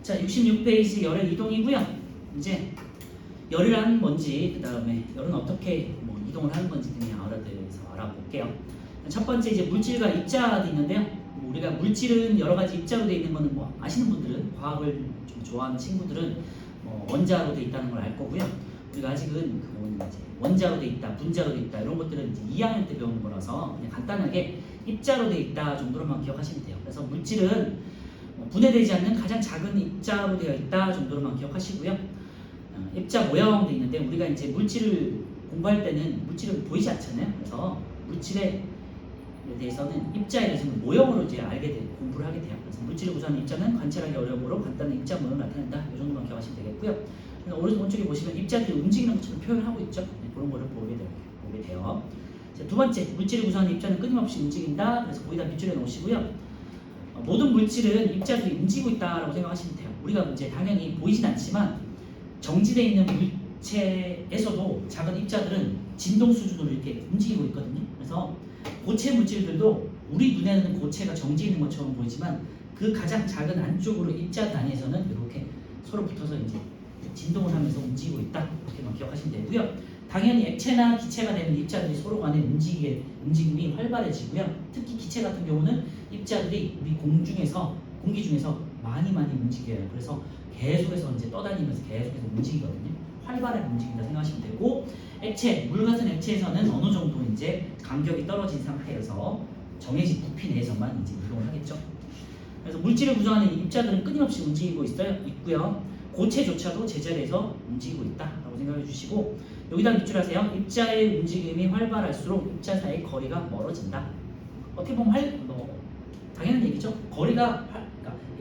자, 66페이지 열의 이동이고요. 이제 열이란 뭔지, 그 다음에 열은 어떻게 이동을 하는 건지 그냥 알아들어서 알아볼게요. 첫 번째 이제 물질과 입자가 있는데요. 우리가 물질은 여러 가지 입자로 되어 있는 거는 아시는 분들은, 과학을 좀 좋아하는 친구들은 원자로 되어 있다는 걸 알 거고요. 우리가 아직은 이제 원자로 되어 있다, 분자로 되어 있다 이런 것들은 이제 2학년 때 배우는 거라서 그냥 간단하게 입자로 되어 있다 정도로만 기억하시면 돼요. 그래서 물질은 분해되지 않는 가장 작은 입자로 되어 있다 정도로만 기억하시고요. 입자 모형도 있는데 우리가 이제 물질을 공부할 때는 물질은 보이지 않잖아요. 그래서 물질에 대해서는 입자에 대해서는 모형으로 이제 공부를 하게 돼요. 그래서 물질을 구성하는 입자는 관찰하기 어려우므로 간단한 입자 모형을 나타낸다. 이 정도만 기억하시면 되겠고요. 오른쪽에 보시면 입자들이 움직이는 것처럼 표현하고 있죠. 그런 거를 보게 돼요. 자, 두 번째, 물질을 구성하는 입자는 끊임없이 움직인다. 그래서 거기다 밑줄에 놓으시고요. 모든 물질은 입자들이 움직이고 있다라고 생각하시면 돼요. 우리가 이제 당연히 보이진 않지만 정지되어 있는 물체에서도 작은 입자들은 진동 수준으로 이렇게 움직이고 있거든요. 그래서 고체 물질들도 우리 눈에는 고체가 정지해 있는 것처럼 보이지만 그 가장 작은 안쪽으로 입자 단위에서는 이렇게 서로 붙어서 이제 진동을 하면서 움직이고 있다. 이렇게만 기억하시면 되고요. 당연히 액체나 기체가 되는 입자들이 서로 간의 움직임이 활발해지고요. 특히 기체 같은 경우는 입자들이 우리 공기 중에서 많이 움직여요. 그래서 계속해서 이제 떠다니면서 계속해서 움직이거든요. 활발하게 움직인다 생각하시면 되고, 물 같은 액체에서는 어느 정도 이제 간격이 떨어진 상태여서 정해진 부피 내에서만 이제 이동을 하겠죠. 그래서 물질을 구성하는 입자들은 끊임없이 움직이고 있고요. 고체조차도 제자리에서 움직이고 있다라고 생각해 주시고, 여기다 밑줄하세요. 입자의 움직임이 활발할수록 입자 사이의 거리가 멀어진다. 어떻게 보면 당연한 얘기죠. 그러니까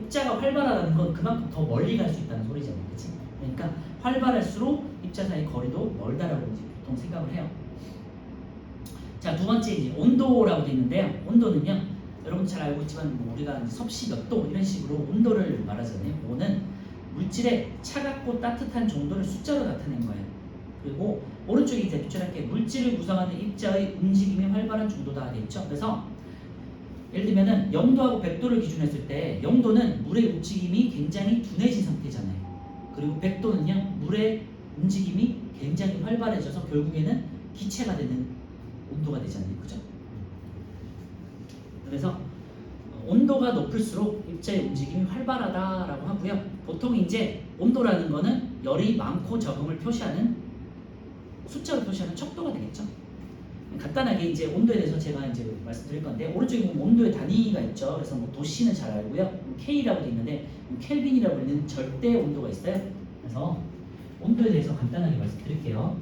입자가 활발하다는 건 그만큼 더 멀리 갈 수 있다는 소리잖아요. 그치? 그러니까 활발할수록 입자 사이의 거리도 멀다라고 이제 보통 생각을 해요. 자, 두 번째 이제 온도라고 되어 있는데요. 온도는요, 여러분 잘 알고 있지만 우리가 이제 섭씨 몇 도 이런 식으로 온도를 말하잖아요. 그거는 물질의 차갑고 따뜻한 정도를 숫자로 나타낸 거예요. 그리고 오른쪽에 이제 밑줄할게, 물질을 구성하는 입자의 움직임이 활발한 정도다 되어 있죠. 그래서 예를 들면은 0도하고 100도를 기준했을 때 0도는 물의 움직임이 굉장히 둔해진 상태잖아요. 그리고 100도는요, 물의 움직임이 굉장히 활발해져서 결국에는 기체가 되는 온도가 되잖아요. 그죠? 그래서 온도가 높을수록 입자의 움직임이 활발하다라고 하고요. 보통 이제 온도라는 거는 열이 많고 적음을 표시하는, 숫자로 표시하는 척도가 되겠죠. 간단하게 이제 온도에 대해서 제가 이제 말씀드릴 건데, 오른쪽에 보면 온도의 단위가 있죠. 그래서 도씨는 잘 알고요. K라고 되어 있는데 켈빈이라고 하는 절대 온도가 있어요. 그래서 온도에 대해서 간단하게 말씀드릴게요.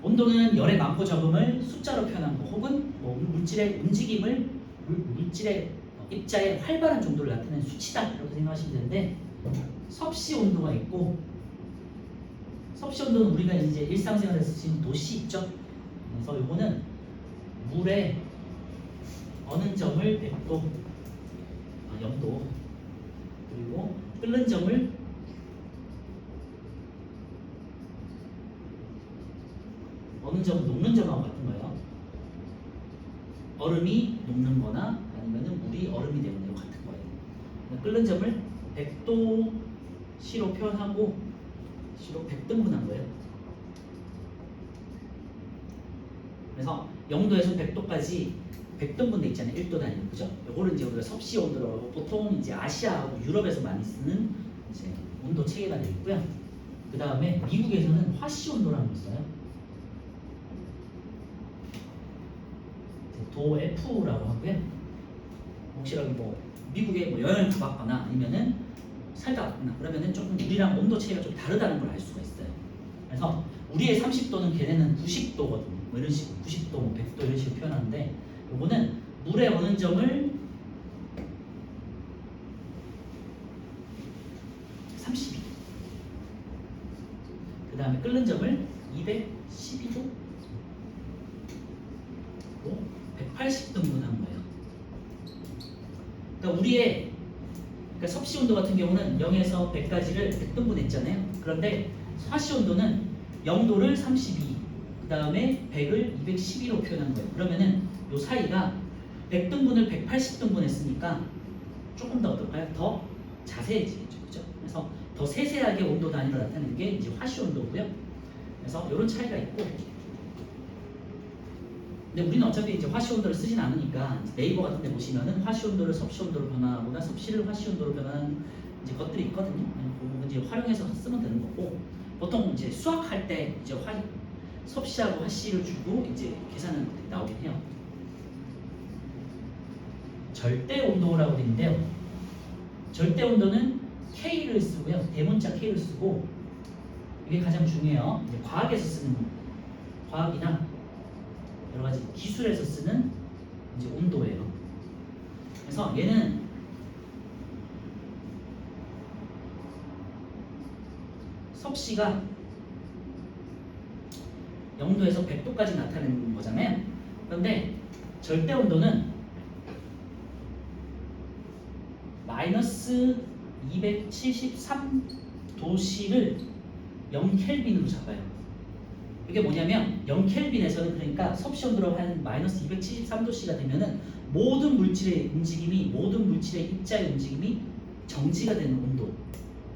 온도는 열의 많고 적음을 숫자로 표현한 거, 혹은 물질의 움직임을 물질의 입자의 활발한 정도를 나타내는 수치다 이렇게 생각하시면 되는데, 섭씨 온도가 있고, 섭씨 온도는 우리가 이제 일상생활에서 쓰는 도씨 있죠. 그래서 이거는 물의 어는 점을 100도, 0도, 그리고 끓는 점을 어느 점 녹는 점하고 같은 거예요. 얼음이 녹는 거나 아니면은 물이 얼음이 되는 거랑 같은 거예요. 끓는 점을 100도 C로 표현하고 C로 100등분한 거예요. 그래서 0도에서 100도까지 100등분 돼 있잖아요. 1도 단위로. 그죠? 요거를 이제 우리가 섭씨 온도라고 하고, 보통 이제 아시아하고 유럽에서 많이 쓰는 이제 온도 체계가 되어 있고요. 그 다음에 미국에서는 화씨 온도라는 거 있어요. 도 F라고 하고요. 혹시라도 미국에 여행을 가봤거나 아니면은 살다 왔거나 그러면은 조금 우리랑 온도 체계가 좀 다르다는 걸 알 수가 있어요. 그래서 우리의 30도는 걔네는 90도거든요. 이런 식으로 90도, 100도 이런 식으로 표현하는데, 요거는 물의 어는 점을 32도, 그 다음에 끓는 점을 212도, 180등분한 거예요. 그러니까 우리의 섭씨 온도 같은 경우는 0에서 100까지를 100등분 했잖아요. 그런데 화씨 온도는 0도를 32, 그 다음에 100을 212로 표현한 거예요. 그러면은 요 사이가 100등분을 180등분 했으니까 조금 더 어떨까요? 더 자세해지겠죠. 그죠? 그래서 더 세세하게 온도 단위로 나타내는 게 이제 화씨 온도고요. 그래서 이런 차이가 있고, 근데 우리는 어차피 이제 화씨 온도를 쓰진 않으니까 네이버 같은 데 보시면은 화씨 온도를 섭씨 온도로 변화하거나 섭씨를 화씨 온도로 변하는 이제 것들이 있거든요. 그거 이제 활용해서 쓰면 되는 거고, 보통 이제 수학할 때 이제 섭씨하고 화씨를 주고 이제 계산은 나오긴 해요. 절대 온도라고 되어 있는데요. 절대 온도는 K를 쓰고요. 대문자 K를 쓰고, 이게 가장 중요해요. 이제 과학에서 쓰는, 과학이나 여러 가지 기술에서 쓰는 이제 온도예요. 그래서 얘는 섭씨가 0도에서 100도까지 나타내는 거잖아요. 그런데 절대 온도는 마이너스 273도씨를 0켈빈으로 잡아요. 이게 뭐냐면 0켈빈에서는 그러니까 섭씨 온도로 한 마이너스 273도씨가 되면은 모든 물질의 움직임이, 모든 물질의 입자의 움직임이 정지가 되는 온도,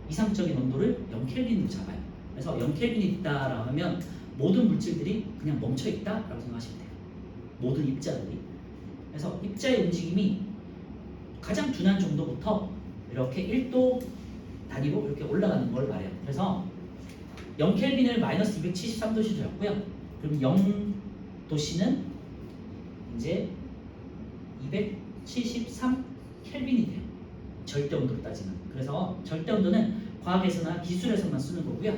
이상적인 온도를 0켈빈으로 잡아요. 그래서 0켈빈이 있다라고 하면 모든 물질들이 그냥 멈춰 있다라고 생각하시면 돼요. 모든 입자들이. 그래서 입자의 움직임이 가장 둔한 정도부터 이렇게 1도 단위로 이렇게 올라가는 걸 말해요. 그래서 0켈빈을 마이너스 273도씨로 잡고요. 그럼 0도씨는 이제 273켈빈이 돼요. 절대 온도로 따지면. 그래서 절대 온도는 과학에서나 기술에서만 쓰는 거고요.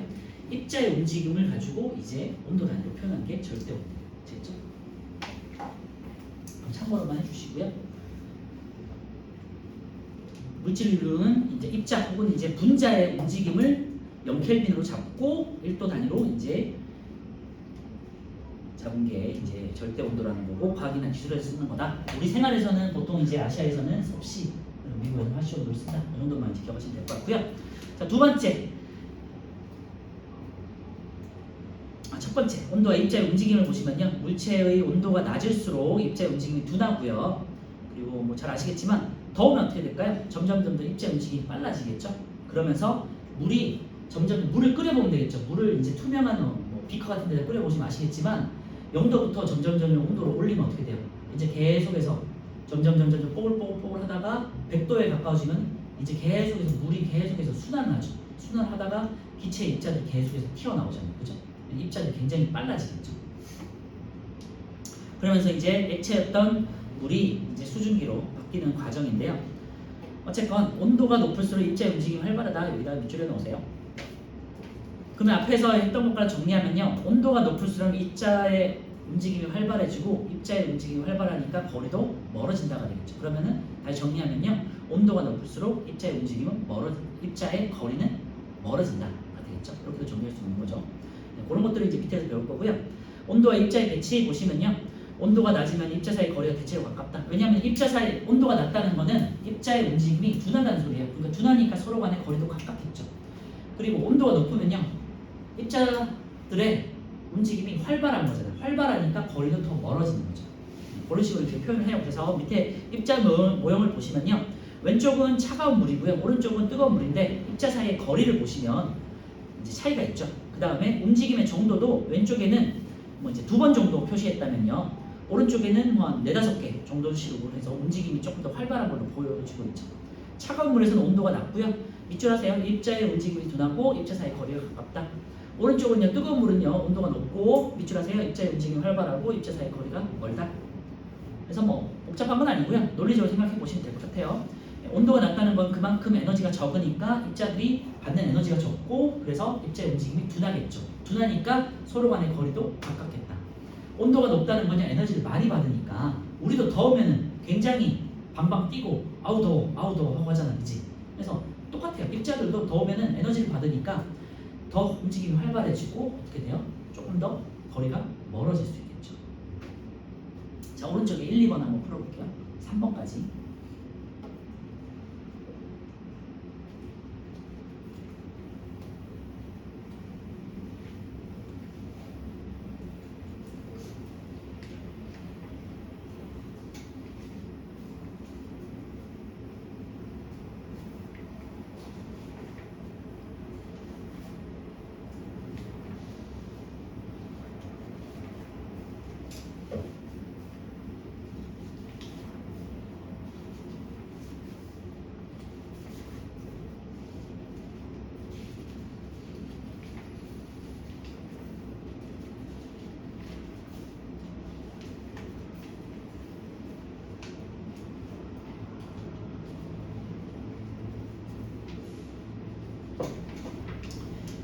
입자의 움직임을 가지고 이제 온도 단위로 표현한 게 절대 온도. 됐죠? 참고로만 해주시고요. 물질은 이제 입자 혹은 이제 분자의 움직임을 0켈빈으로 잡고 1도 단위로 이제 잡은 게 이제 절대 온도라는 거고, 과학이나 기술에서 쓰는 거다. 우리 생활에서는 보통 이제 아시아에서는 섭씨, 미국에서는 화씨 온도를 쓴다. 이 정도만 기억하시면 될 것 같고요. 자, 두 번째. 첫 번째, 온도와 입자의 움직임을 보시면요. 물체의 온도가 낮을수록 입자의 움직임이 둔하고요. 그리고 뭐 잘 아시겠지만 더우면 어떻게 될까요? 점점 더 입자의 움직임이 빨라지겠죠. 그러면서 물이 점점 물을 끓여보면 되겠죠. 물을 이제 투명한 뭐 비커 같은 데다 끓여보시면 아시겠지만 0도부터 점점 온도를 올리면 어떻게 돼요? 이제 계속해서 점점 뽀글뽀글 하다가 100도에 가까워지면 이제 계속해서 물이 계속해서 순환하죠. 순환하다가 기체의 입자들이 계속해서 튀어나오잖아요. 그죠? 입자들이 굉장히 빨라지겠죠. 그러면서 이제 액체였던 물이 이제 수증기로 바뀌는 과정인데요. 어쨌건 온도가 높을수록 입자의 움직임이 활발하다. 여기다 밑줄에 넣으세요. 그러면 앞에서 했던 것과 정리하면요. 온도가 높을수록 입자의 움직임이 활발해지고 입자의 움직임이 활발하니까 거리도 멀어진다가 되겠죠. 그러면은 다시 정리하면요. 온도가 높을수록 입자의 움직임은 입자의 거리는 멀어진다가 되겠죠. 이렇게도 정리할 수 있는 거죠. 네, 그런 것들을 이제 밑에서 배울 거고요. 온도와 입자의 배치 보시면요. 온도가 낮으면 입자 사이 거리가 대체로 가깝다. 왜냐하면 입자 사이 온도가 낮다는 거는 입자의 움직임이 둔하다는 소리예요. 그러니까 둔하니까 서로 간의 거리도 가깝겠죠. 그리고 온도가 높으면요. 입자들의 움직임이 활발한 거잖아요. 활발하니까 거리도 더 멀어지는 거죠. 그런 식으로 이렇게 표현을 해요. 그래서 밑에 입자 모형을 보시면요. 왼쪽은 차가운 물이고요. 오른쪽은 뜨거운 물인데 입자 사이의 거리를 보시면 이제 차이가 있죠. 그 다음에 움직임의 정도도 왼쪽에는 뭐 이제 2번 정도 표시했다면요. 오른쪽에는 뭐 한 4-5개 정도씩으로 해서 움직임이 조금 더 활발한 걸로 보여지고 있죠. 차가운 물에서는 온도가 낮고요. 밑줄 하세요. 입자의 움직임이 둔하고 입자 사이 거리가 가깝다. 오른쪽은요. 뜨거운 물은요. 온도가 높고 밑줄 하세요. 입자의 움직임이 활발하고 입자 사이 거리가 멀다. 그래서 뭐 복잡한 건 아니고요. 논리적으로 생각해 보시면 될 것 같아요. 온도가 낮다는 건 그만큼 에너지가 적으니까 입자들이 받는 에너지가 적고 그래서 입자의 움직임이 둔하겠죠. 둔하니까 서로 간의 거리도 가깝겠다. 온도가 높다는 거냐 에너지를 많이 받으니까 우리도 더우면은 굉장히 방방 뛰고 아우 더워 하고 하잖아, 그치? 그래서 똑같아요. 입자들도 더우면은 에너지를 받으니까 더 움직임이 활발해지고 어떻게 돼요? 조금 더 거리가 멀어질 수 있겠죠. 자, 오른쪽에 1, 2번 한번 풀어볼게요. 3번까지.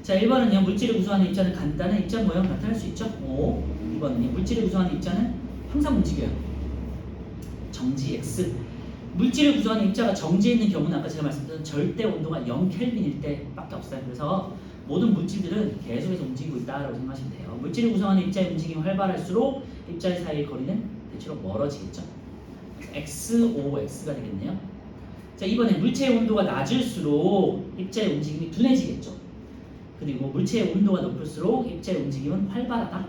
자, 1번은요. 물질을 구성하는 입자는 간단한 입자 모양을 나타낼 수 있죠. 2번은요. 물질을 구성하는 입자는 항상 움직여요. 정지 X. 물질을 구성하는 입자가 정지해 있는 경우는 아까 제가 말씀드린 절대 온도가 0켈빈일 때밖에 없어요. 그래서 모든 물질들은 계속해서 움직이고 있다라고 생각하시면 돼요. 물질을 구성하는 입자의 움직임이 활발할수록 입자 사이의 거리는 대체로 멀어지겠죠. XOX가 되겠네요. 자, 이번에 물체의 온도가 낮을수록 입자의 움직임이 둔해지겠죠. 그리고 물체의 온도가 높을수록 입자의 움직임은 활발하다.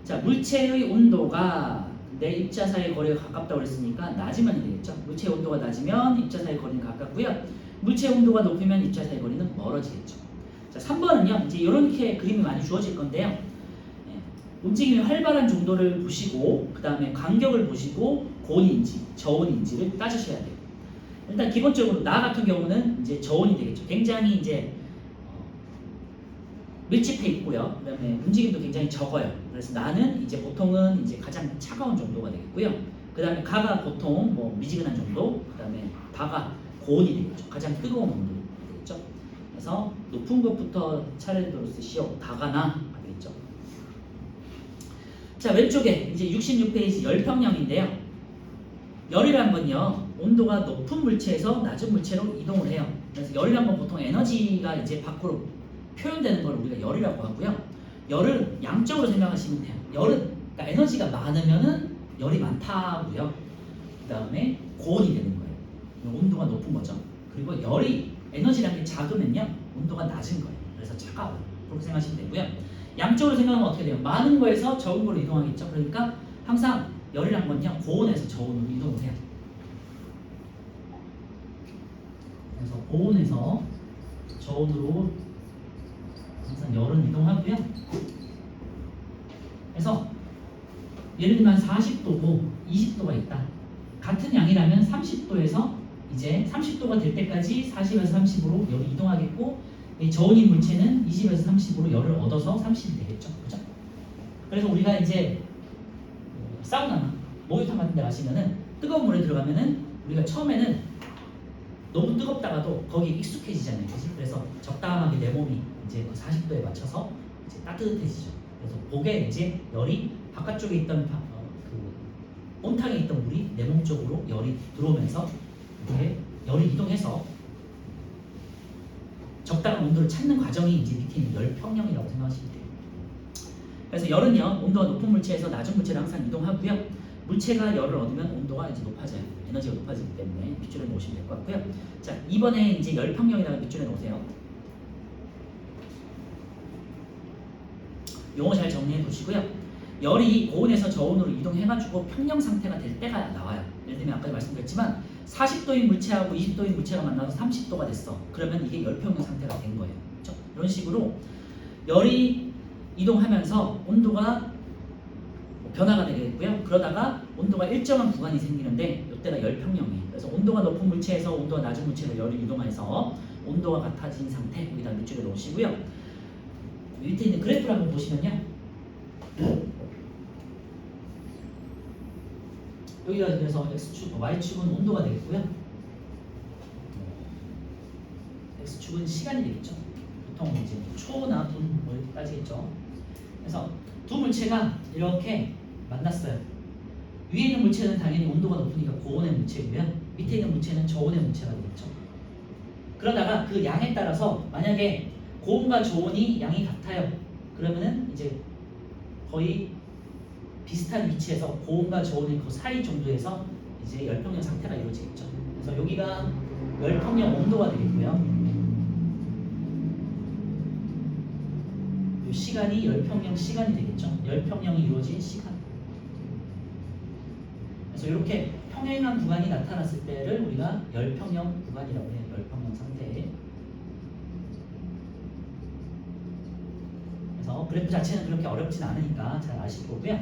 자, 물체의 온도가 내 입자 사이의 거리가 가깝다고 그랬으니까 낮으면 되겠죠. 물체의 온도가 낮으면 입자 사이의 거리는 가깝고요. 물체의 온도가 높으면 입자 사이의 거리는 멀어지겠죠. 자, 3번은요. 이제 이렇게 그림이 많이 주어질 건데요. 움직임이 활발한 정도를 보시고 그 다음에 간격을 보시고 고온인지 저온인지를 따지셔야 돼요. 일단 기본적으로 나 같은 경우는 이제 저온이 되겠죠. 굉장히 이제 밀집해 있고요. 그다음에 움직임도 굉장히 적어요. 그래서 나는 이제 보통은 이제 가장 차가운 정도가 되겠고요. 그다음에 가가 보통 뭐 미지근한 정도, 그다음에 바가 고온이 되겠죠. 가장 뜨거운 온도 되겠죠. 그래서 높은 것부터 차례대로 쓰시오. 다가나 되겠죠. 자, 왼쪽에 이제 66페이지 열평형인데요. 열이란 건요, 온도가 높은 물체에서 낮은 물체로 이동을 해요. 그래서 열이란 건 보통 에너지가 이제 밖으로 표현되는 걸 우리가 열이라고 하고요. 열은 양적으로 생각하시면 돼요. 열은 그러니까 에너지가 많으면은 열이 많다고요. 그 다음에 고온이 되는 거예요. 온도가 높은 거죠. 그리고 열이 에너지라는 게 작으면요, 온도가 낮은 거예요. 그래서 차가워요. 그렇게 생각하시면 되고요. 양적으로 생각하면 어떻게 돼요? 많은 거에서 적은 거로 이동하겠죠. 그러니까 항상 열이란 건요, 고온에서 저온으로 이동을 해요. 그래서 고온에서 저온으로 항상 열은 이동하고요. 그래서 예를 들면 40도고 20도가 있다. 같은 양이라면 30도에서 이제 30도가 될 때까지 40에서 30으로 열이 이동하겠고, 이 저온인 물체는 20에서 30으로 열을 얻어서 30이 되겠죠. 그죠? 그래서 우리가 이제 사우나나 목욕탕 같은 데 가시면은 뜨거운 물에 들어가면은 우리가 처음에는 너무 뜨겁다가도 거기에 익숙해지잖아요. 그치? 그래서 적당하게 내 몸이 이제 그 40도에 맞춰서 이제 따뜻해지죠. 그래서 목에 이제 열이 바깥쪽에 있던 그 온탕에 있던 물이 내 몸 쪽으로 열이 들어오면서 이렇게 열이 이동해서 적당한 온도를 찾는 과정이 이제 밑에 있는 열평형이라고 생각하시면 돼요. 그래서 열은요, 온도가 높은 물체에서 낮은 물체를 항상 이동하고요. 물체가 열을 얻으면 온도가 이제 높아져요. 에너지가 높아지기 때문에 밑줄에 놓으시면 될 것 같고요. 자, 이번에 이제 열평형이라는 밑줄에 놓으세요. 용어 잘 정리해 두시고요. 열이 고온에서 저온으로 이동해가지고 평형 상태가 될 때가 나와요. 예를 들면 아까 말씀드렸지만 40도인 물체하고 20도인 물체가 만나서 30도가 됐어. 그러면 이게 열평형 상태가 된 거예요. 그렇죠? 이런 식으로 열이 이동하면서 온도가 변화가 되겠고요. 그러다가 온도가 일정한 구간이 생기는데 이때가 열평형이에요. 그래서 온도가 높은 물체에서 온도가 낮은 물체로 열이 이동해서 온도가 같아진 상태, 여기다 밑줄에 놓으시고요. 밑에 있는 그래프를 한번 보시면요. 여기가 그래서 X축, Y축은 온도가 되겠고요. X축은 시간이 되겠죠. 보통 이제 초나 분 뭐 이렇게 따지겠죠. 그래서 두 물체가 이렇게 만났어요. 위에 있는 물체는 당연히 온도가 높으니까 고온의 물체고요. 밑에 있는 물체는 저온의 물체가 되겠죠. 그러다가 그 양에 따라서 만약에 고온과 저온이 양이 같아요. 그러면은 이제 거의 비슷한 위치에서 고온과 저온의 그 사이 정도에서 이제 열평형 상태가 이루어지겠죠. 그래서 여기가 열평형 온도가 되겠고요. 이 시간이 열평형 시간이 되겠죠. 열평형이 이루어진 시간. 그래서 이렇게 평행한 구간이 나타났을 때를 우리가 열평형 구간이라고 해요. 열평형 상태. 그래서 그래프 자체는 그렇게 어렵진 않으니까 잘 아실 거고요.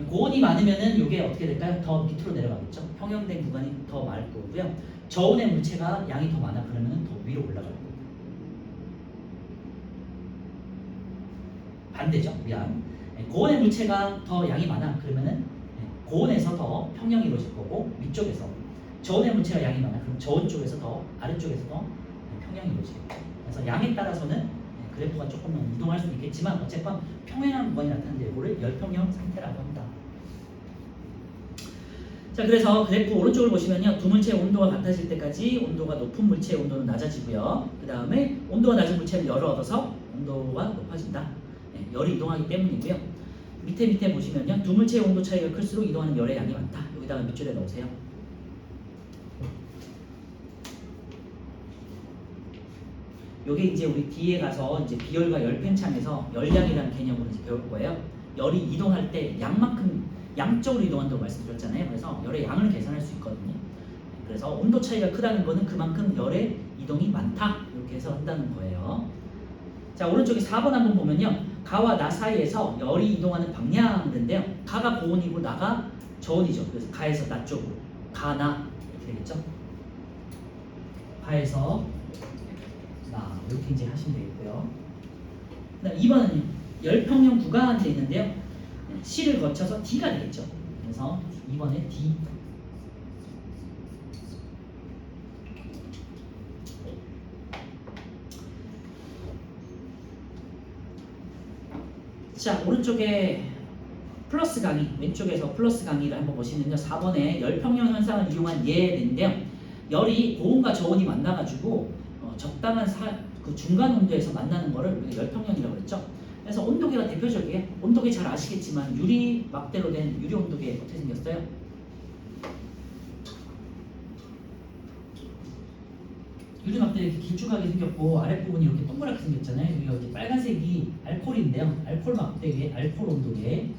고온이 많으면은 이게 어떻게 될까요? 더 밑으로 내려가겠죠. 평형된 구간이 더 많을 거고요. 저온의 물체가 양이 더 많아 그러면 더 위로 올라갈 거고. 반대죠. 미안. 고온의 물체가 더 양이 많아 그러면은 고온에서 더 평형이 이루어질 거고, 위쪽에서 저온의 물체가 양이 많아 그럼 저온 쪽에서 더 아래쪽에서 더 평형이 이루어지겠죠. 그래서 양에 따라서는 그래프가 조금은 이동할 수는 있겠지만 어쨌건 평행한 구간이 나타나는데 이거를 열평형 상태라고 합니다. 자, 그래서 그래프 오른쪽을 보시면요, 두 물체의 온도가 같아질 때까지 온도가 높은 물체의 온도는 낮아지고요. 그 다음에 온도가 낮은 물체는 열을 얻어서 온도가 높아진다. 네, 열이 이동하기 때문이고요. 밑에 보시면요, 두 물체의 온도 차이가 클수록 이동하는 열의 양이 많다. 여기다가 밑줄에 넣으세요. 요게 이제 우리 뒤에 가서 이제 비열과 열팽창에서 열량이라는 개념으로 이제 배울 거예요. 열이 이동할 때 양만큼 양적으로 이동한다고 말씀드렸잖아요. 그래서 열의 양을 계산할 수 있거든요. 그래서 온도 차이가 크다는 거는 그만큼 열의 이동이 많다. 이렇게 해서 한다는 거예요. 자, 오른쪽에 4번 한번 보면요, 가와 나 사이에서 열이 이동하는 방향인데요, 가가 고온이고 나가 저온이죠. 그래서 가에서 나 쪽으로, 가, 나 이렇게 되겠죠. 가에서 나 이렇게 이제 하시면 되겠고요. 그다음 2번은요, 열평형 구간이 있는데요, C를 거쳐서 D가 되겠죠. 그래서 2번에 D. 자, 오른쪽에 플러스 강의, 왼쪽에서 플러스 강의를 한번 보시면요, 4번에 열평형 현상을 이용한 예인데요, 열이 고온과 저온이 만나가지고 적당한 그 중간 온도에서 만나는 거를 우리가 열평형이라고 그랬죠. 그래서 온도계가 대표적이에요. 온도계 잘 아시겠지만 유리 막대로 된 유리 온도계 어떻게 생겼어요? 유리 막대 이렇게 길쭉하게 생겼고 아랫부분이 이렇게 동그랗게 생겼잖아요. 여기가 이제 빨간색이 알코올인데요, 알코올 막대 위에 알코올 온도계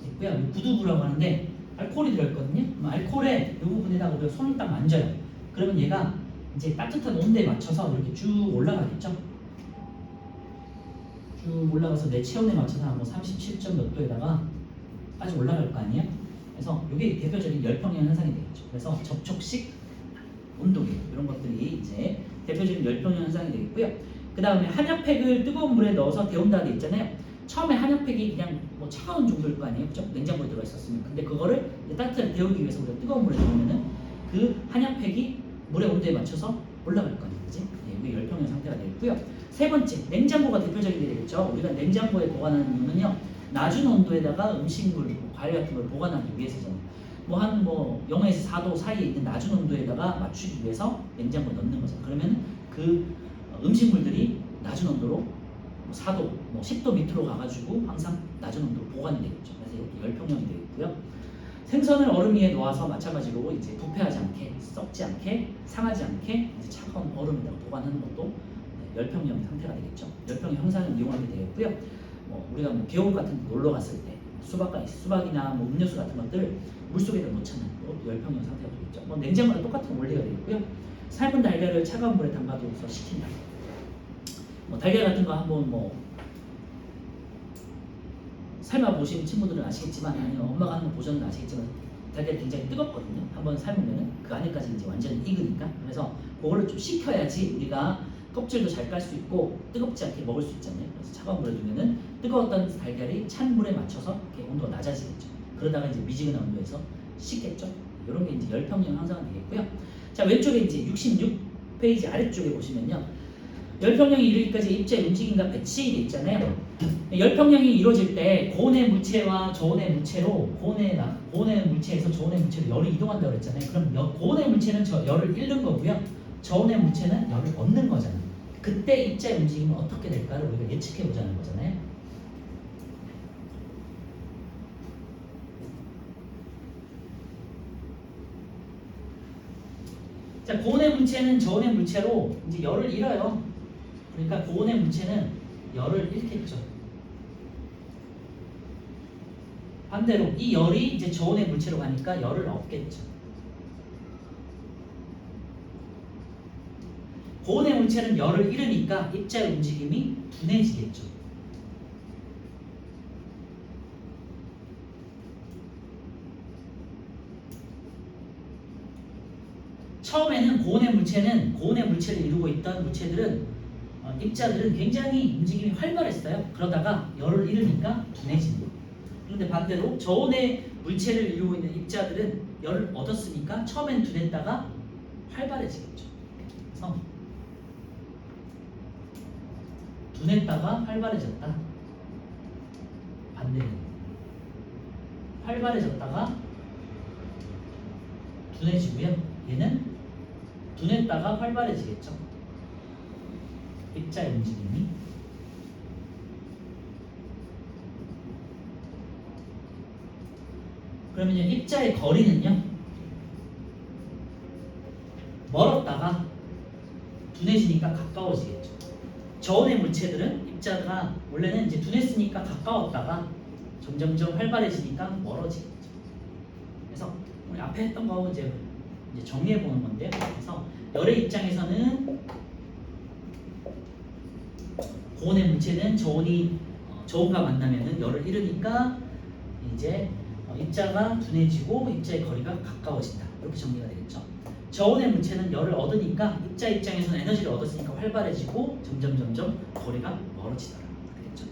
있고요. 구두부라고 하는데 알코올이 들어있거든요. 그럼 알코올의 이 부분에다가 우리가 손을 딱 만져요. 그러면 얘가 이제 따뜻한 온도에 맞춰서 이렇게 쭉 올라가겠죠. 쭉 올라가서 내 체온에 맞춰서 한 37점 몇 도에다가 까지 올라갈 거 아니에요. 그래서 이게 대표적인 열평형 현상이 되겠죠. 그래서 접촉식 온도계 이런 것들이 이제 대표적인 열평형 현상이 되겠고요. 그 다음에 한약팩을 뜨거운 물에 넣어서 데운다 돼 있잖아요. 처음에 한약팩이 그냥 뭐 차가운 정도일 거 아니에요, 그죠? 냉장고에 들어가 있었으면. 근데 그거를 따뜻하게 데우기 위해서 우리가 뜨거운 물에 넣으면은 그 한약팩이 물의 온도에 맞춰서 올라갈 거 아니에요, 그지? 네, 이게 열평형 상태가 되겠고요. 세 번째, 냉장고가 대표적인 게 되겠죠. 우리가 냉장고에 보관하는 이유는요, 낮은 온도에다가 음식물, 과일 같은 걸 보관하기 위해서잖아요. 한 0에서 4도 사이에 있는 낮은 온도에다가 맞추기 위해서 냉장고에 넣는 거죠. 그러면 그 음식물들이 낮은 온도로 4도, 10도 밑으로 가가지고 항상 낮은 온도로 보관이 되겠죠. 그래서 이렇게 열평형이 되겠고요. 생선을 얼음 위에 놓아서 마찬가지로 이제 부패하지 않게, 썩지 않게, 상하지 않게 이제 차가운 얼음에다가 보관하는 것도 열평형 상태가 되겠죠. 열평형 현상을 이용하게 되겠고요. 우리가 겨울 같은 데 놀러 갔을 때 수박이나 음료수 같은 것들 물속에다 놓잖아요. 열평형 상태가 되겠죠. 냉장고랑 똑같은 원리가 되겠고요. 삶은 달걀을 차가운 물에 담가둬서 식힌다. 달걀 같은 거 한번 삶아 보신 친구들은 아시겠지만, 아니면 엄마가 하는 거 보셨는 아시겠지만, 달걀이 굉장히 뜨겁거든요. 한번 삶으면은 그 안에까지 이제 완전히 익으니까. 그래서 그거를 좀 식혀야지 우리가 껍질도 잘 깔 수 있고 뜨겁지 않게 먹을 수 있잖아요. 그래서 차가운 물에 두면은 뜨거웠던 달걀이 찬 물에 맞춰서 이렇게 온도가 낮아지겠죠. 그러다가 이제 미지근한 온도에서 식겠죠. 이런 게 이제 열평형 현상이 되겠고요. 자, 왼쪽에 이제 66페이지 아래쪽에 보시면요, 열평형이 이르기까지 입자의 움직임과 배치 돼 있잖아요. 열평형이 이루어질 때 고온의 물체와 저온의 물체로 고온의 물체에서 저온의 물체로 열이 이동한다고 그랬잖아요. 그럼 고온의 물체는 열을 잃는 거고요, 저온의 물체는 열을 얻는 거잖아요. 그때 입자의 움직임은 어떻게 될까를 우리가 예측해 보자는 거잖아요. 자, 고온의 물체는 저온의 물체로 이제 열을 잃어요. 그러니까 고온의 물체는 열을 잃겠죠. 반대로 이 열이 이제 저온의 물체로 가니까 열을 얻겠죠. 고온의 물체는 열을 잃으니까 입자의 움직임이 둔해지겠죠. 처음에는 고온의 물체를 이루고 있던 입자들은 굉장히 움직임이 활발했어요. 그러다가 열을 잃으니까 둔해지는 거예요. 그런데 반대로 저온의 물체를 이루고 있는 입자들은 열을 얻었으니까 처음엔 둔했다가 활발해지겠죠. 그래서 둔했다가 활발해졌다. 반대로 활발해졌다가 둔해지고요. 얘는 둔했다가 활발해지겠죠. 입자의 움직임이. 그러면요, 입자의 거리는요, 멀었다가 둔해지니까 가까워지겠죠. 저온의 물체들은 입자가 원래는 이제 둔했으니까 가까웠다가 점점점 활발해지니까 멀어지겠죠. 그래서 우리 앞에 했던 거 이제 정리해 보는 건데요. 그래서 열의 입장에서는 고온의 물체는 저온과 만나면은 열을 잃으니까 이제 입자가 둔해지고 입자의 거리가 가까워진다. 이렇게 정리가 되겠죠. 저온의 물체는 열을 얻으니까 입자 입장에서는 에너지를 얻었으니까 활발해지고 점점 거리가 멀어지더라. 그랬죠.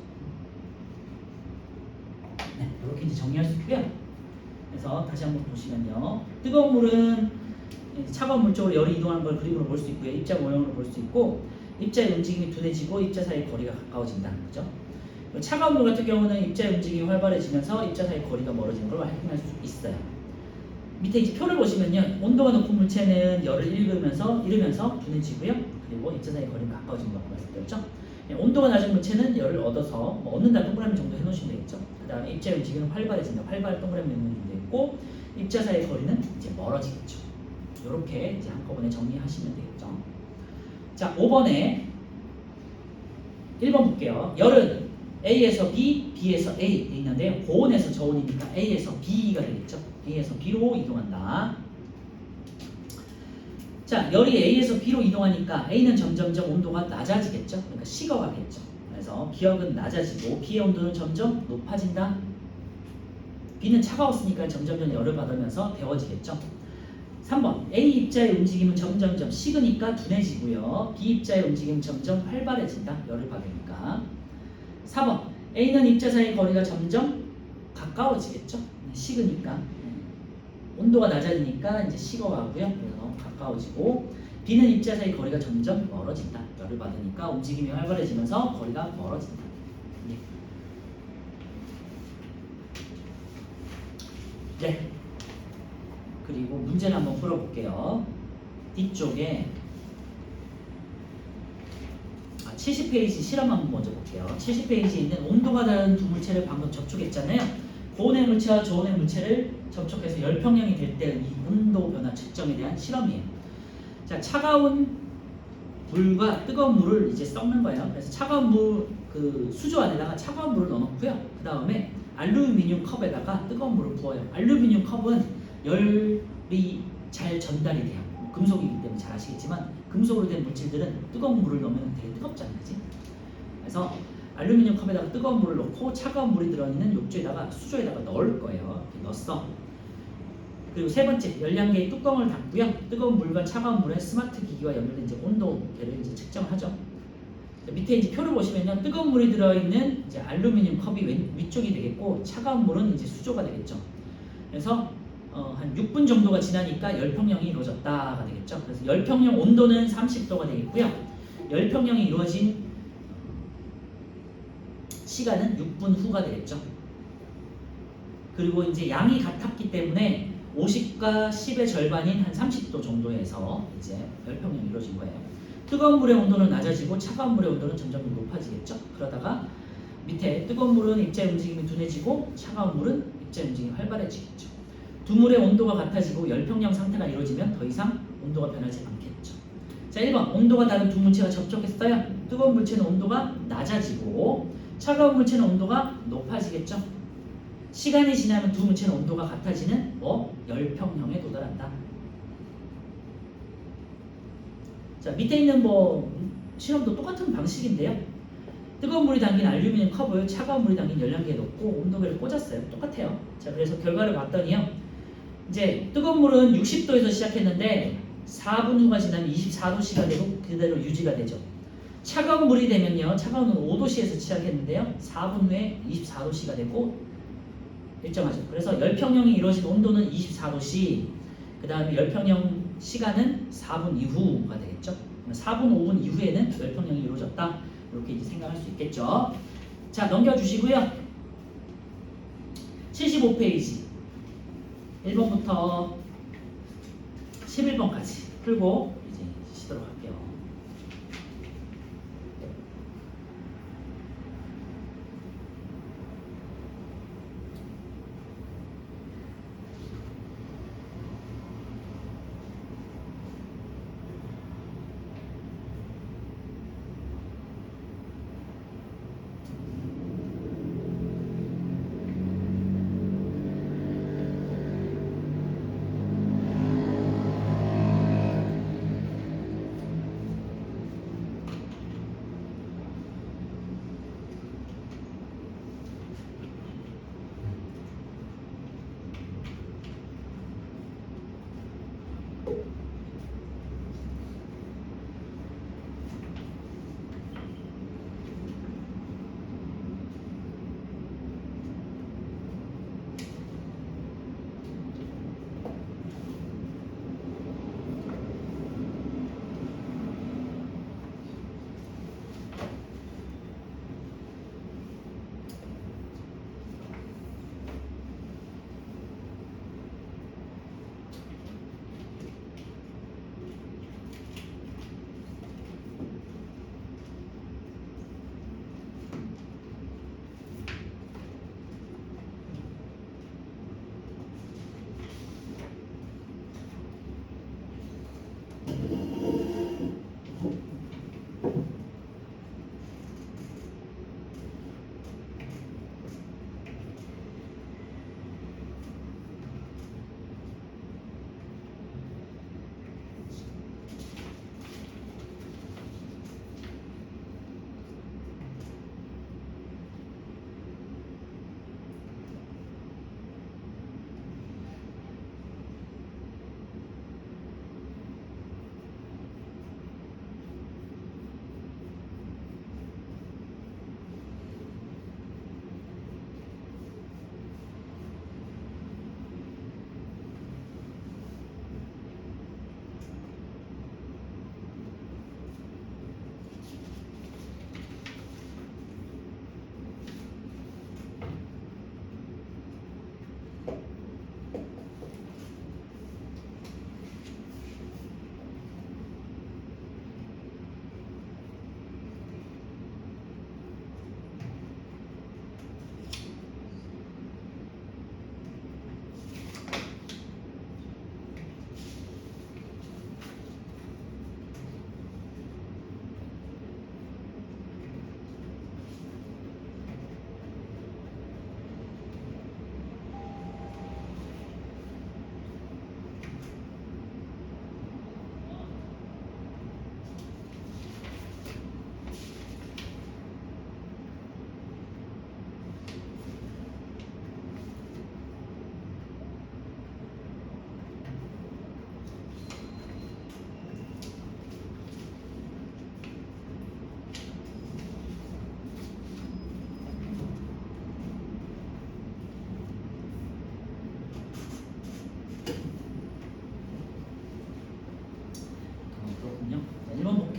네, 이렇게 이제 정리할 수 있고요. 그래서 다시 한번 보시면요. 뜨거운 물은 차가운 물 쪽으로 열이 이동하는 걸 그림으로 볼 수 있고요. 입자 모형으로 볼 수 있고, 입자의 움직임이 둔해지고 입자 사이 거리가 가까워진다는 거죠. 차가운 물 같은 경우는 입자의 움직임이 활발해지면서 입자 사이 거리가 멀어지는 걸 확인할 수 있어요. 밑에 이제 표를 보시면요, 온도가 높은 물체는 열을 잃으면서 둔해지고요. 그리고 입자 사이 거리가 가까워지는 걸 말씀드렸죠. 온도가 낮은 물체는 열을 얻어서 얻는다 동그라미 정도 해놓으시면 되겠죠. 그 다음에 입자의 움직임은 활발해진다. 활발 동그라미 해놓으면 되겠고, 입자 사이 거리는 이제 멀어지겠죠. 이렇게 이제 한꺼번에 정리하시면 되겠죠. 자, 5번에 1번 볼게요. 열은 A에서 B, B에서 A 돼 있는데요. 고온에서 저온이니까 A에서 B가 되겠죠. A에서 B로 이동한다. 자, 열이 A에서 B로 이동하니까 A는 점점점 온도가 낮아지겠죠. 그러니까 식어가겠죠. 그래서 기억은 낮아지고 B의 온도는 점점 높아진다. B는 차가웠으니까 점점점 열을 받으면서 데워지겠죠. 3번 A 입자의 움직임은 점점점 식으니까 둔해지고요. B 입자의 움직임은 점점 활발해진다. 열을 받으니까. 4번 A는 입자 사이 거리가 점점 가까워지겠죠. 식으니까. 온도가 낮아지니까 이제 식어가고요. 그래서 가까워지고, B는 입자 사이 거리가 점점 멀어진다. 열을 받으니까 움직임이 활발해지면서 거리가 멀어진다. 네. 그리고 문제를 한번 풀어볼게요. 뒤쪽에 70페이지 실험 한번 먼저 볼게요. 70페이지에 있는 온도가 다른 두 물체를 방금 접촉했잖아요. 고온의 물체와 저온의 물체를 접촉해서 열평형이 될 때 이 온도 변화 측정에 대한 실험이에요. 자, 차가운 물과 뜨거운 물을 이제 섞는 거예요. 그래서 차가운 물, 그 수조 안에다가 차가운 물을 넣어놓고요. 그 다음에 알루미늄 컵에다가 뜨거운 물을 부어요. 알루미늄 컵은 열이 잘 전달이 돼요. 금속이기 때문에 잘 아시겠지만 금속으로 된 물질들은 뜨거운 물을 넣으면 되게 뜨겁잖아요. 그치? 그래서 알루미늄 컵에다가 뜨거운 물을 넣고 차가운 물이 들어있는 욕조에다가 수조에다가 넣을 거예요. 이렇게 넣었어. 그리고 세 번째, 열량계의 뚜껑을 닫고요. 뜨거운 물과 차가운 물에 스마트 기기와 연결된 이제 온도계를 이제 측정을 하죠. 밑에 이제 표를 보시면요, 뜨거운 물이 들어있는 이제 알루미늄 컵이 위쪽이 되겠고, 차가운 물은 이제 수조가 되겠죠. 그래서 한 6분 정도가 지나니까 열평형이 이루어졌다가 되겠죠. 그래서 열평형 온도는 30도가 되겠고요. 열평형이 이루어진 시간은 6분 후가 되겠죠. 그리고 이제 양이 같았기 때문에 50과 10의 절반인 한 30도 정도에서 이제 열평형이 이루어진 거예요. 뜨거운 물의 온도는 낮아지고 차가운 물의 온도는 점점 높아지겠죠. 그러다가 밑에 뜨거운 물은 입자의 움직임이 둔해지고 차가운 물은 입자의 움직임이 활발해지겠죠. 두 물의 온도가 같아지고 열평형 상태가 이루어지면 더 이상 온도가 변하지 않겠죠. 자, 1번 온도가 다른 두 물체가 접촉했어요. 뜨거운 물체는 온도가 낮아지고 차가운 물체는 온도가 높아지겠죠. 시간이 지나면 두 물체는 온도가 같아지는 열평형에 도달한다. 자, 밑에 있는 실험도 똑같은 방식인데요. 뜨거운 물이 담긴 알루미늄 컵을 차가운 물이 담긴 열량계에 넣고 온도계를 꽂았어요. 똑같아요. 자, 그래서 결과를 봤더니요. 이제 뜨거운 물은 60도에서 시작했는데 4분 후가 지나면 24도씨가 되고 그대로 유지가 되죠. 차가운 물이 되면요. 차가운 물은 5도씨에서 시작했는데요. 4분 후에 24도씨가 되고 일정하죠. 그래서 열평형이 이루어진 온도는 24도씨, 그 다음에 열평형 시간은 4분 이후가 되겠죠. 4분, 5분 이후에는 열평형이 이루어졌다. 이렇게 이제 생각할 수 있겠죠. 자, 넘겨주시고요. 75페이지 1번부터 11번까지 풀고 이제 쉬도록 할게요.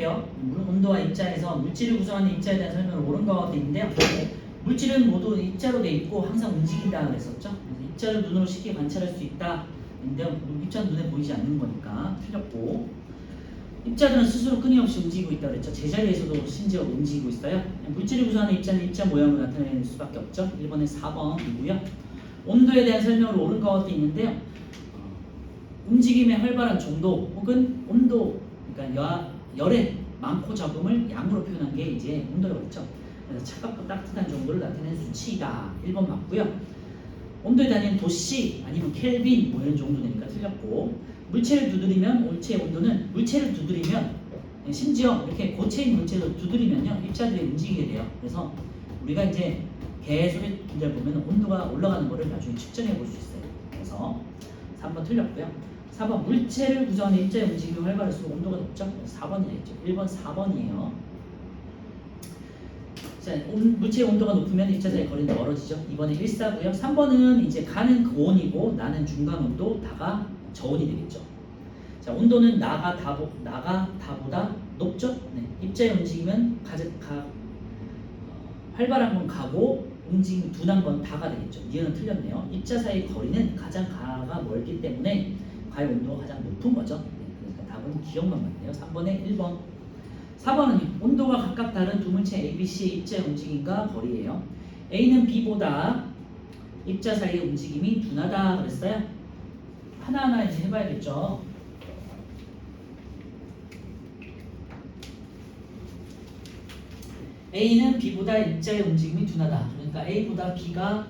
볼게요. 온도와 입자에서 물질을 구성하는 입자에 대한 설명을 옳은 것 있는데요. 물질은 모두 입자로 돼 있고 항상 움직인다 그랬었죠. 그래서 입자를 눈으로 쉽게 관찰할 수 있다. 근데 입자는 눈에 보이지 않는 거니까 틀렸고, 입자들은 스스로 끊임없이 움직이고 있다 그랬죠. 제자리에서도 심지어 움직이고 있어요. 물질을 구성하는 입자는 입자 모양으로 나타낼 수밖에 없죠. 1번에 4번이고요. 온도에 대한 설명을 옳은 것도 있는데요. 움직임의 활발한 정도 혹은 온도, 그러니까 열의 많고 적음을 양으로 표현한 게 이제 온도라고 했죠. 그래서 차갑고 따뜻한 정도를 나타내는 수치이다. 1번 맞고요. 온도의 단위는 도씨 아니면 켈빈 뭐 이런 정도 되니까 틀렸고, 물체를 두드리면 올체의 온도는, 물체를 두드리면 심지어 이렇게 고체인 물체를 두드리면요 입자들이 움직이게 돼요. 그래서 우리가 이제 계속 문제를 보면 온도가 올라가는 거를 나중에 측정해 볼 수 있어요. 그래서 3번 틀렸고요. 4번 물체를 구성하는 입자의 움직임이 활발할수록 온도가 높죠. 4번이 됐죠. 1번 4번이에요. 자, 물체의 온도가 높으면 입자들의 거리는 멀어지죠. 2번은 1사고요. 3번은 이제 가는 고온이고 나는 중간 온도, 다가 저온이 되겠죠. 자, 온도는 나가 다보다 높죠. 네, 입자의 움직임은 활발한 건 가고 움직임 둔한 건 다가 되겠죠. 니은은 틀렸네요. 입자 사이 거리는 가장 가가 멀기 때문에 가의 온도가 가장 높은 거죠. 네, 그러니까 답은 기억만 맞네요. 3번에 1번. 4번은 온도가 각각 다른 두 물체 A, B, C의 입자의 움직임과 거리예요. A는 B보다 입자 사이의 움직임이 둔하다 그랬어요. 하나하나 이제 해봐야겠죠. A는 B보다 입자의 움직임이 둔하다. 그러니까 A보다 B가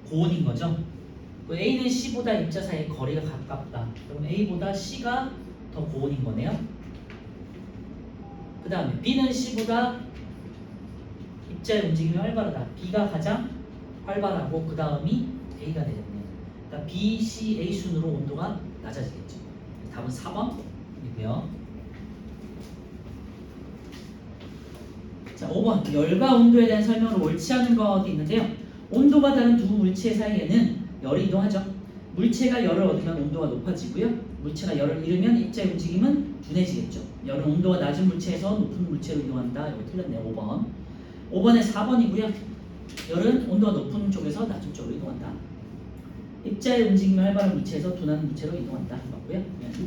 고온인 거죠. A는 C보다 입자 사이의 거리가 가깝다. 그럼 A보다 C가 더 고온인 거네요. 그 다음에 B는 C보다 입자의 움직임이 활발하다. B가 가장 활발하고 그 다음이 A가 되겠네요. 그러니까 B, C, A 순으로 온도가 낮아지겠죠. 답은 4번이고요. 자, 5번. 열과 온도에 대한 설명으로 옳지 않은 것이 있는데요. 온도가 다른 두 물체 사이에는 열이 이동하죠. 물체가 열을 얻으면 온도가 높아지고요. 물체가 열을 잃으면 입자의 움직임은 둔해지겠죠. 열은 온도가 낮은 물체에서 높은 물체로 이동한다. 이거 틀렸네요. 5번. 5번에 4번이고요. 열은 온도가 높은 쪽에서 낮은 쪽으로 이동한다. 입자의 움직임이 활발한 물체에서 둔한 물체로 이동한다. 맞고요.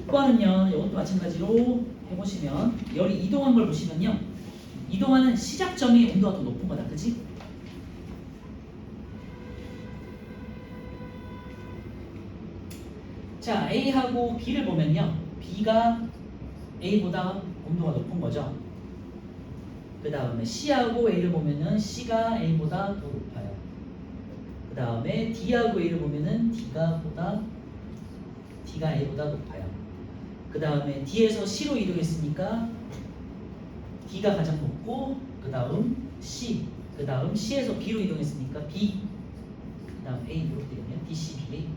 6번은요. 이것도 마찬가지로 해보시면 열이 이동한 걸 보시면요. 이동하는 시작점이 온도가 더 높은 거다. 그치? 자, A하고 B를 보면요. B가 A보다 온도가 높은 거죠. 그 다음에 C하고 A를 보면은 C가 A보다 더 높아요. 그 다음에 D하고 A를 보면은 D가 A보다 높아요. 그 다음에 D에서 C로 이동했으니까 D가 가장 높고 그 다음 C, 그 다음 C에서 B로 이동했으니까 B, 그 다음 A 이렇게 되겠네요. D, C, B, A.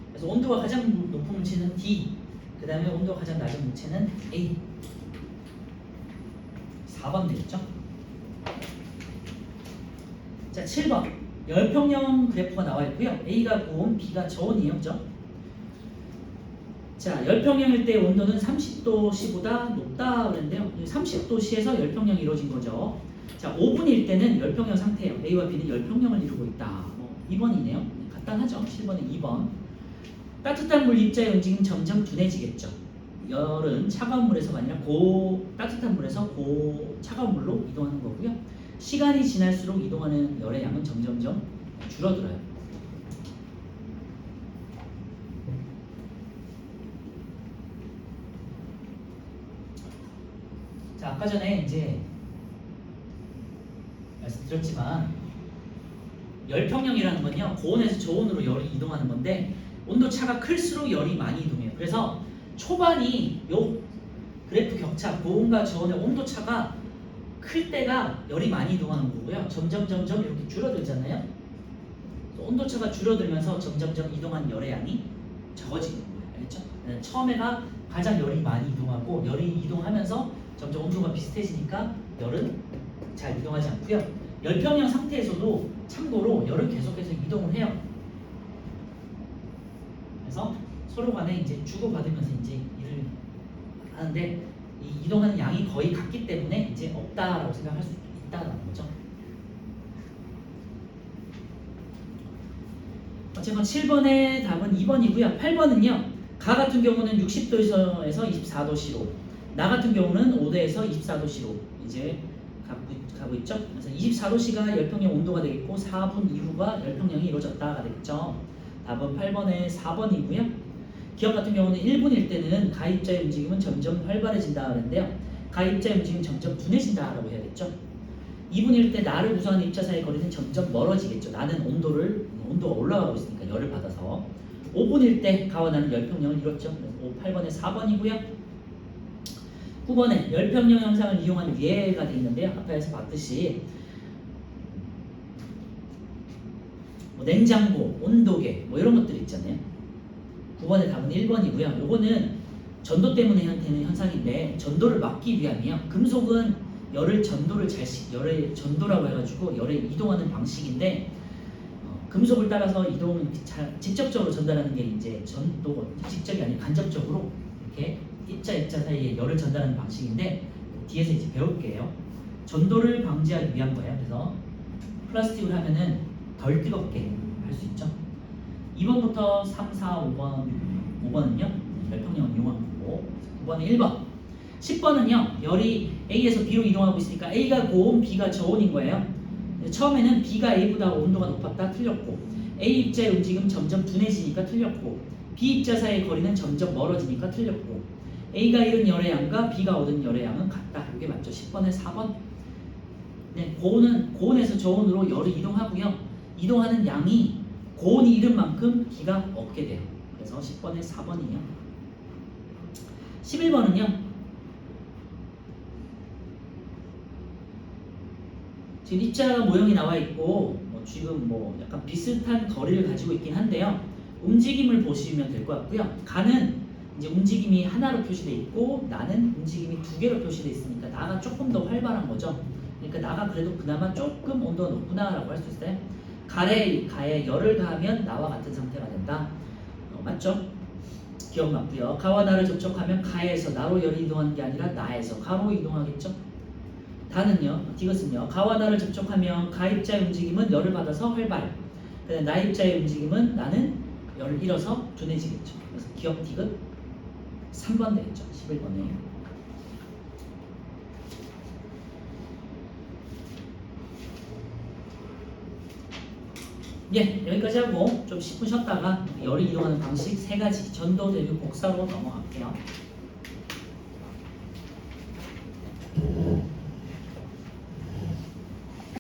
그래서 온도가 가장 높은 물체는 D, 그 다음에 온도가 가장 낮은 물체는 A. 4번 되겠죠? 자, 7번. 열평형 그래프가 나와 있고요. A가 고온, B가 저온이에요. 그죠? 자, 열평형일 때 온도는 30도씨보다 높다 그랬는데요. 30도씨에서 열평형이 이루어진 거죠. 자, 5분일 때는 열평형 상태예요. A와 B는 열평형을 이루고 있다. 2번이네요. 간단하죠. 7번에 2번. 따뜻한 물 입자의 움직임은 점점 둔해지겠죠. 열은 차가운 물에서가 아니라 따뜻한 물에서 차가운 물로 이동하는 거고요. 시간이 지날수록 이동하는 열의 양은 점점점 줄어들어요. 자, 아까 전에 이제 말씀드렸지만 열평형이라는 건요, 고온에서 저온으로 열이 이동하는 건데 온도 차가 클수록 열이 많이 이동해요. 그래서 초반이 요 그래프 격차, 고온과 저온의 온도 차가 클 때가 열이 많이 이동하는 거고요. 점점 이렇게 줄어들잖아요. 온도 차가 줄어들면서 점점 이동한 열의 양이 적어지는 거예요. 알겠죠? 처음에가 가장 열이 많이 이동하고 열이 이동하면서 점점 온도가 비슷해지니까 열은 잘 이동하지 않고요. 열평형 상태에서도 참고로 열은 계속해서 이동을 해요. 그래서 서로 간에 이제 주고받으면서 이제 일을 하는데 이 이동하는 양이 거의 같기 때문에 이제 없다라고 생각할 수 있다라는 거죠. 어쨌건 7번의 답은 2번이고요. 8번은요. 가 같은 경우는 60도에서 24도씨로, 나 같은 경우는 5도에서 24도씨로 이제 가고 있죠. 그래서 24도씨가 열평형 온도가 되겠고 4분 이후가 열평형이 이루어졌다가 되겠죠. 답은 8번에 4번이고요. 기억 같은 경우는 1분일 때는 가입자의 움직임은 점점 활발해진다 그랬는데요. 가입자의 움직임은 점점 둔해진다라고 해야겠죠. 2분일 때 나를 구성하는 입자 사이의 거리는 점점 멀어지겠죠. 나는 온도가 올라가고 있으니까 열을 받아서. 5분일 때 가와 나는 열평형을 이뤘죠. 그래서 8번에 4번이고요. 9번에 열평형 현상을 이용한 예가 되어 있는데요. 아까에서 봤듯이 냉장고, 온도계 이런 것들이 있잖아요. 9번의 답은 1번이고요. 요거는 전도 때문에 되는 현상인데 전도를 막기 위함이요. 금속은 열을 전도라고 해가지고 열을 이동하는 방식인데 금속을 따라서 이동을 직접적으로 전달하는 게 이제 전도고, 직접이 아니라 간접적으로 이렇게 입자 사이에 열을 전달하는 방식인데 뒤에서 이제 배울게요. 전도를 방지하기 위한 거예요. 그래서 플라스틱을 하면은 덜 뜨겁게 할 수 있죠. 2번부터 3, 4, 5번, 5번은요 열평형을 이용한 거고 9번은 1번 10번은요 열이 A에서 B로 이동하고 있으니까 A가 고온, B가 저온인 거예요. 처음에는 B가 A보다 온도가 높았다 틀렸고 A 입자의 움직임 점점 둔해지니까 틀렸고 B 입자 사이의 거리는 점점 멀어지니까 틀렸고 A가 잃은 열의 양과 B가 얻은 열의 양은 같다. 이게 맞죠? 10번에 4번. 네, 고온에서 저온으로 열이 이동하고요. 이동하는 양이 고온이 잃은 만큼 B가 얻게 돼요. 그래서 10번에 4번이에요. 11번은요. 지금 입자 모형이 나와 있고 지금 약간 비슷한 거리를 가지고 있긴 한데요. 움직임을 보시면 될 것 같고요. 가는 이제 움직임이 하나로 표시되어 있고 나는 움직임이 두 개로 표시되어 있으니까 나가 조금 더 활발한 거죠. 그러니까 나가 그래도 그나마 조금 온도가 높구나라고 할 수 있어요. 가에 열을 가하면 나와 같은 상태가 된다. 맞죠? 기억 맞고요. 가와 나를 접촉하면 가에서 나로 열이 이동하는 게 아니라 나에서 가로 이동하겠죠. 다는요, 디귿은요. 가와 나를 접촉하면 가 입자의 움직임은 열을 받아서 활발. 나 입자의 움직임은 나는 열을 잃어서 둔해지겠죠. 그래서 기억 디귿 3번 되겠죠. 11번에. 예, 여기까지 하고 좀 10분 쉬었다가 열이 이동하는 방식 3가지 전도, 대류, 복사로 넘어갈게요.